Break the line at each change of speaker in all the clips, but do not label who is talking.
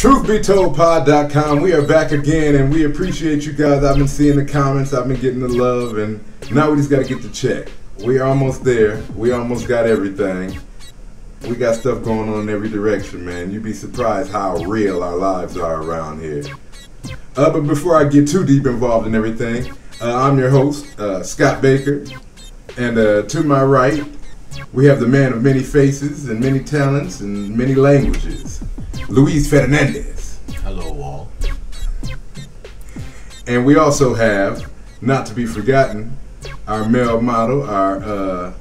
TruthBeToldPod.com. We are back again, and we appreciate you guys. I've been seeing the comments, I've been getting the love, and now we just got to get the check. We are almost there. We almost got everything. We got stuff going on in every direction, man. You'd be surprised how real our lives are around here. But before I get too deep involved in everything, I'm your host, Scott Baker, and to my right, we have the man of many faces and many talents and many languages, Luis Fernandez.
Hello, all.
And we also have, not to be forgotten, our male model, our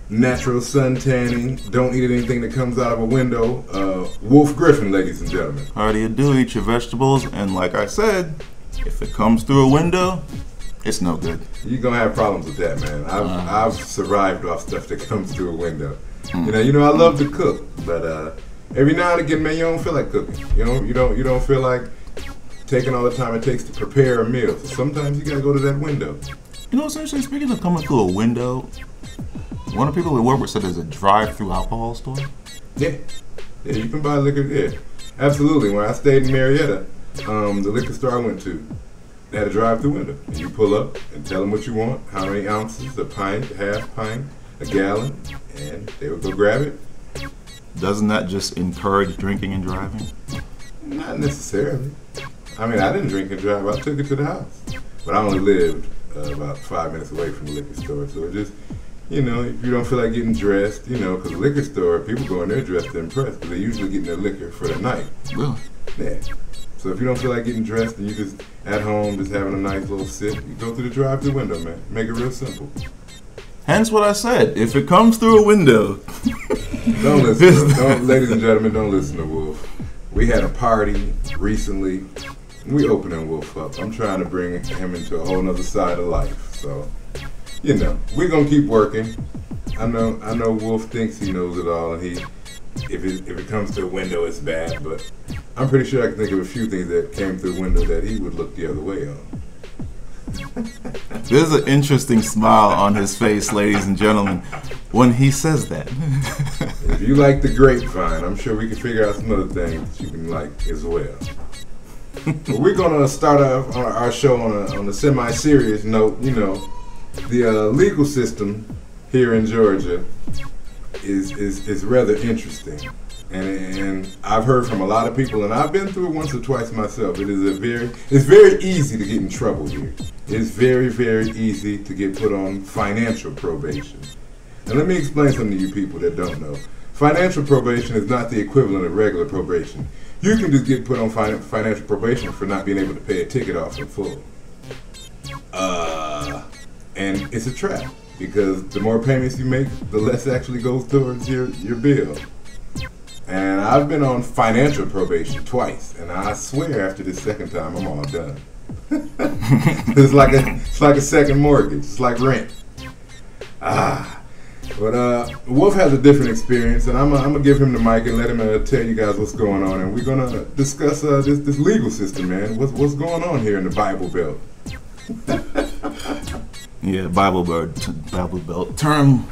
natural sun tanning, don't eat anything that comes out of a window, Wolf Griffin, ladies and gentlemen.
How do you do? Eat your vegetables, and like I said, if it comes through a window, it's no good.
You're gonna have problems with that, man. I've survived off stuff that comes through a window. You know, I love to cook, but every now and again, man, you don't feel like cooking. You don't feel like taking all the time it takes to prepare a meal. So sometimes you gotta go to that window.
You know, essentially speaking of coming through a window, one of the people we work with said there's a drive-through alcohol store.
Yeah, you can buy liquor there. Absolutely. When I stayed in Marietta, the liquor store I went to, they had a drive-through window. And you pull up and tell them what you want, how many ounces, a pint, half pint, a gallon, and they would go grab it.
Doesn't that just encourage drinking and driving?
Not necessarily. I mean, I didn't drink and drive. I took it to the house. But I only lived about 5 minutes away from the liquor store. So it just, you know, if you don't feel like getting dressed, you know, because the liquor store, people go in there dressed to impress, because they're usually getting their liquor for the night.
Really?
Yeah. So if you don't feel like getting dressed and you just at home, just having a nice little sip, you go through the drive-through window, man. Make it real simple.
Hence what I said. If it comes through a window.
Don't listen. Ladies and gentlemen, don't listen to Wolf. We had a party recently. We opening Wolf up. I'm trying to bring him into a whole nother side of life. So, you know, we're going to keep working. I know Wolf thinks he knows it all, and if it comes to a window, it's bad, but I'm pretty sure I can think of a few things that came through the window that he would look the other way on.
There's an interesting smile on his face, ladies and gentlemen, when he says that.
If you like the grapevine, I'm sure we can figure out some other things that you can like as well. But we're going to start off our show on a semi-serious note. You know, the legal system here in Georgia is rather interesting. And I've heard from a lot of people, and I've been through it once or twice myself. It's very easy to get in trouble here. It's very, very easy to get put on financial probation. And let me explain something to you people that don't know. Financial probation is not the equivalent of regular probation. You can just get put on financial probation for not being able to pay a ticket off in full. And it's a trap, because the more payments you make, the less actually goes towards your bill. And I've been on financial probation twice, and I swear after this second time, I'm all done. It's like a second mortgage. It's like rent. But Wolf has a different experience, and I'm gonna give him the mic and let him tell you guys what's going on, and we're gonna discuss this legal system, man. What's going on here in the Bible Belt?
Yeah, Bible Belt term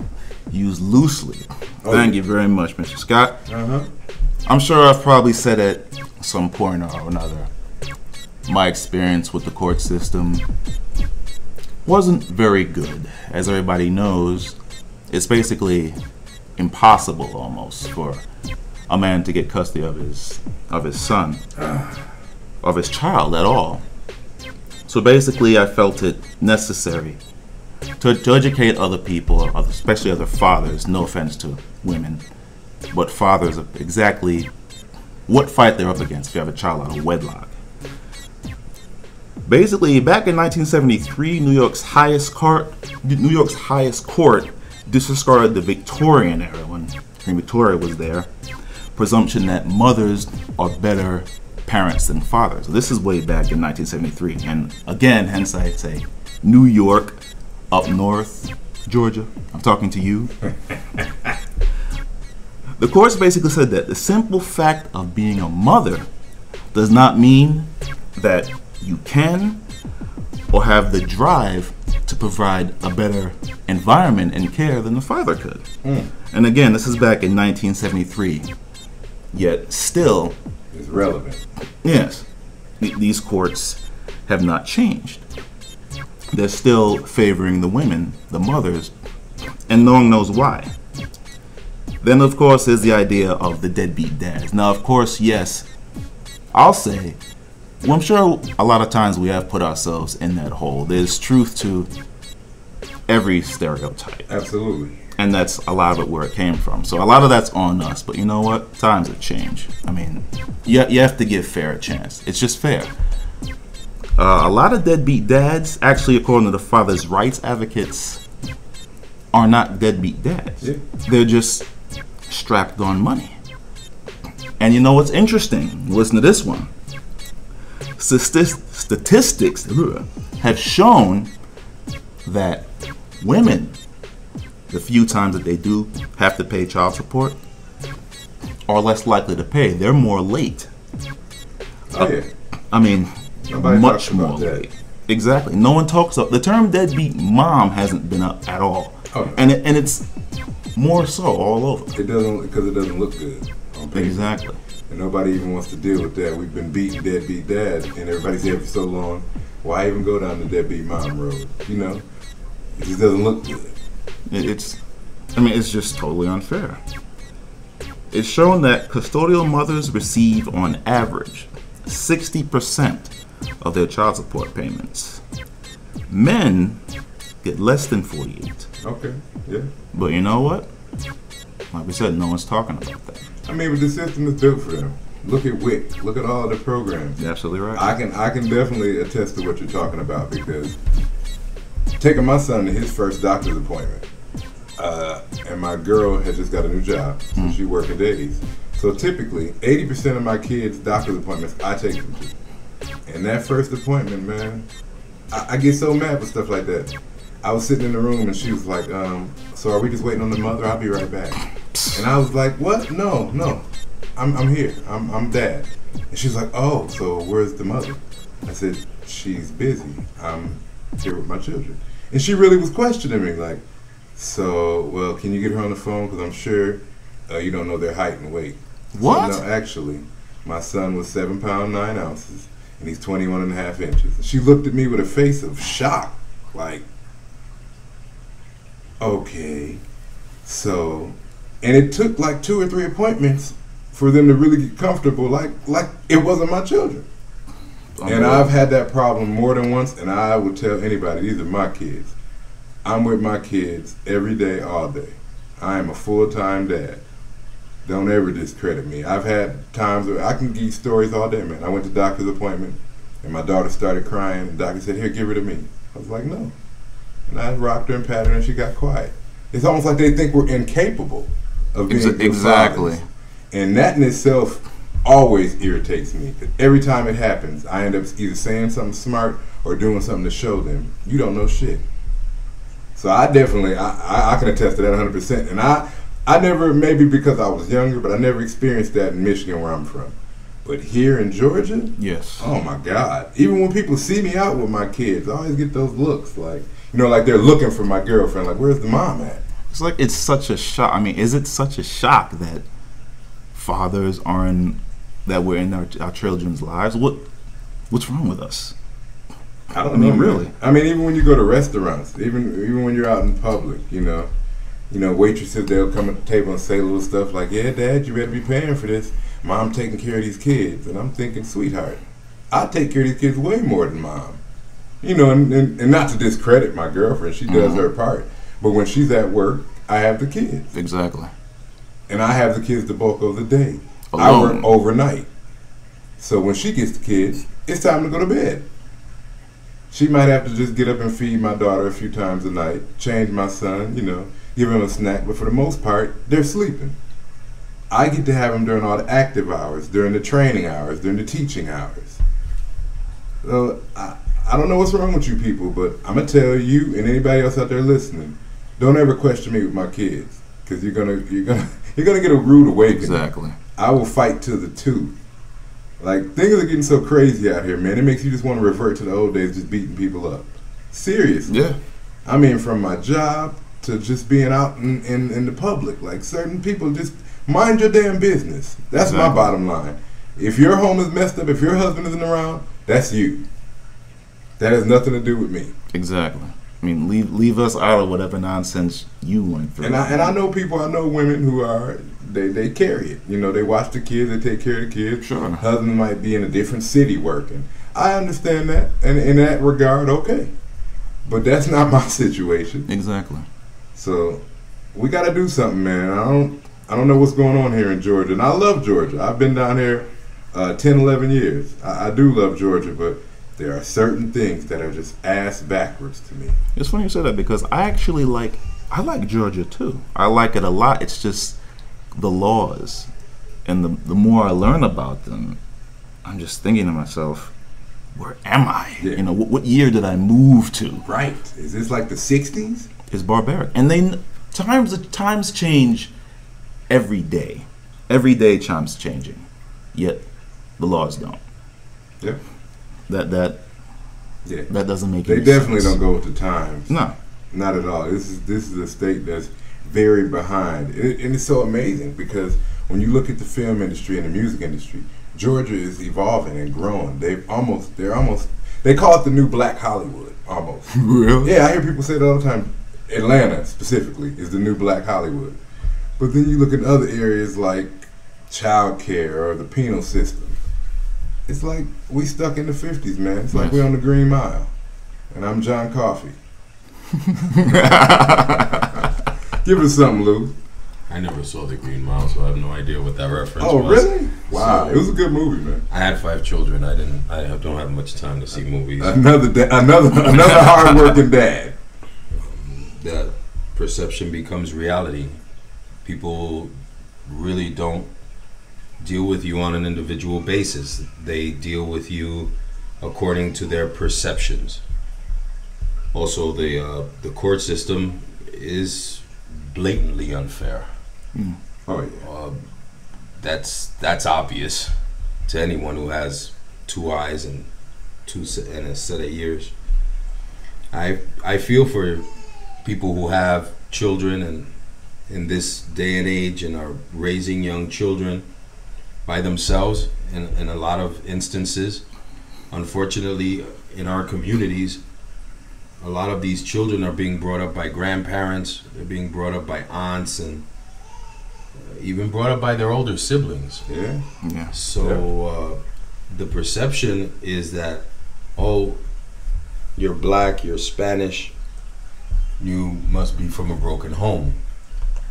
used loosely. Thank you very much, Mr. Scott. I'm sure I've probably said at some point or another, my experience with the court system wasn't very good. As everybody knows, it's basically impossible almost for a man to get custody of his son, of his child at all. So basically I felt it necessary to educate other people, especially other fathers, no offense to women, but fathers, of exactly what fight they're up against if you have a child out of wedlock. Basically, back in 1973, New York's highest court disregarded the Victorian era, when Queen Victoria was there, presumption that mothers are better parents than fathers. This is way back in 1973, and again, hence I say New York, up north, Georgia. I'm talking to you. The courts basically said that the simple fact of being a mother does not mean that you can or have the drive to provide a better environment and care than the father could. And again, this is back in 1973. Yet still,
It's relevant.
Yes. These courts have not changed. They're still favoring the women, the mothers, and no one knows why. Then, of course, there's the idea of the deadbeat dads. Now, of course, yes, I'll say, well, I'm sure a lot of times we have put ourselves in that hole. There's truth to every stereotype.
Absolutely.
And that's a lot of it where it came from. So a lot of that's on us. But you know what? Times have changed. I mean, you have to give fair a chance. It's just fair. A lot of deadbeat dads, actually, according to the father's rights advocates, are not deadbeat dads. Yeah. They're just strapped on money. And you know what's interesting? Listen to this one. Statistics have shown that women, the few times that they do have to pay child support, are less likely to pay. They're more late.
Oh, yeah.
I mean,
nobody
much more late. Exactly. No one talks up. The term deadbeat mom hasn't been up at all. Oh, no. And it's more so all over.
It doesn't, because it doesn't look good on paper.
Exactly.
And nobody even wants to deal with that. We've been beating deadbeat dads, and everybody's here for so long. Why even go down the deadbeat mom road? You know, it just doesn't look good.
It's just totally unfair. It's shown that custodial mothers receive, on average, 60% of their child support payments. Men get less than 48.
Okay, yeah.
But you know what? Like we said, no one's talking about that.
I mean, but the system is built for them. Look at WIC. Look at all the programs.
You're absolutely right.
I can definitely attest to what you're talking about, because taking my son to his first doctor's appointment, and my girl had just got a new job, so she working days. So typically, 80% of my kids' doctor's appointments, I take them to. And that first appointment, man, I get so mad with stuff like that. I was sitting in the room and she was like, so are we just waiting on the mother? I'll be right back. And I was like, what? No. I'm here. I'm dad. And she's like, oh, so where's the mother? I said, she's busy. I'm here with my children. And she really was questioning me, like, so, well, can you get her on the phone? Because I'm sure you don't know their height and weight.
What?
So, no, actually, my son was 7 pounds 9 ounces, and he's 21 and a half inches. And she looked at me with a face of shock, like, okay, so, and it took like 2 or 3 appointments for them to really get comfortable, like it wasn't my children. And I've had that problem more than once, and I would tell anybody, these are my kids. I'm with my kids every day, all day. I am a full-time dad. Don't ever discredit me. I've had times where I can give you stories all day, man. I went to doctor's appointment, and my daughter started crying, and the doctor said, here, give her to me. I was like, no. And I rocked her and patted her, and she got quiet. It's almost like they think we're incapable of being good fathers. And that in itself always irritates me. Every time it happens, I end up either saying something smart or doing something to show them, you don't know shit. So I definitely, I can attest to that 100%. And I never, maybe because I was younger, but I never experienced that in Michigan where I'm from. But here in Georgia,
yes.
Oh my God. Even when people see me out with my kids, I always get those looks like, you know, like they're looking for my girlfriend, like, where's the mom at?
It's like, it's such a shock. I mean, is it such a shock that fathers that we're in our children's lives? What's wrong with us?
I don't know, really. I mean, even when you go to restaurants, even when you're out in public, you know, waitresses, they'll come at the table and say little stuff like, yeah, Dad, you better be paying for this. Mom taking care of these kids. And I'm thinking, sweetheart, I take care of these kids way more than Mom. You know, and not to discredit my girlfriend, she does her part. But when she's at work, I have the kids.
Exactly.
And I have the kids the bulk of the day.
Alone.
I work overnight. So when she gets the kids, it's time to go to bed. She might have to just get up and feed my daughter a few times a night, change my son, you know, give him a snack. But for the most part, they're sleeping. I get to have them during all the active hours, during the training hours, during the teaching hours. So I don't know what's wrong with you people, but I'm going to tell you and anybody else out there listening, don't ever question me with my kids, because you're gonna get a rude awakening.
Exactly.
I will fight to the tooth. Like, things are getting so crazy out here, man. It makes you just want to revert to the old days, just beating people up. Seriously.
Yeah.
I mean, from my job to just being out in the public. Like, certain people just mind your damn business. That's my bottom line. If your home is messed up, if your husband isn't around, that's you. That has nothing to do with me.
Exactly. I mean, leave us out of whatever nonsense you went through.
And I know people, I know women who are, they carry it. You know, they watch the kids, they take care of the kids.
Sure.
Husband might be in a different city working. I understand that, and in that regard, okay. But that's not my situation.
Exactly.
So we got to do something, man. I don't know what's going on here in Georgia, and I love Georgia. I've been down here 10, 11 years. I do love Georgia, but there are certain things that are just ass backwards to me.
It's funny you say that because I like Georgia too. I like it a lot. It's just the laws, and the more I learn about them, I'm just thinking to myself, where am I?
Yeah.
You know, what year did I move to?
Right. Is this like the 60s?
It's barbaric. And times change every day. Every day times changing. Yet the laws don't.
Yeah.
That doesn't make any sense.
They definitely don't go with the times.
No.
Not at all. This is a state that's very behind. And it's so amazing because when you look at the film industry and the music industry, Georgia is evolving and growing. They call it the new Black Hollywood, almost.
Really?
Yeah, I hear people say it all the time. Atlanta, specifically, is the new Black Hollywood. But then you look at other areas like child care or the penal system. It's like we stuck in the 50s, man. It's like we're on the Green Mile. And I'm John Coffey. Give us something, Lou.
I never saw The Green Mile, so I have no idea what that reference was.
Oh, really? Wow,
So,
it was a good movie, man.
I had 5 children. I don't have much time to see movies.
Another hard-working dad.
That perception becomes reality. People really don't deal with you on an individual basis. They deal with you according to their perceptions. Also, the court system is blatantly unfair.
Oh yeah.
That's obvious to anyone who has 2 eyes and a set of ears. I feel for people who have children and in this day and age and are raising young children by themselves in a lot of instances. Unfortunately, in our communities, a lot of these children are being brought up by grandparents, they're being brought up by aunts, and even brought up by their older siblings.
Yeah.
So the perception is that, oh, you're black, you're Spanish, you must be from a broken home.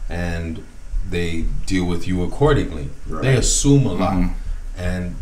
And they deal with you accordingly.
Right.
They assume a lot. And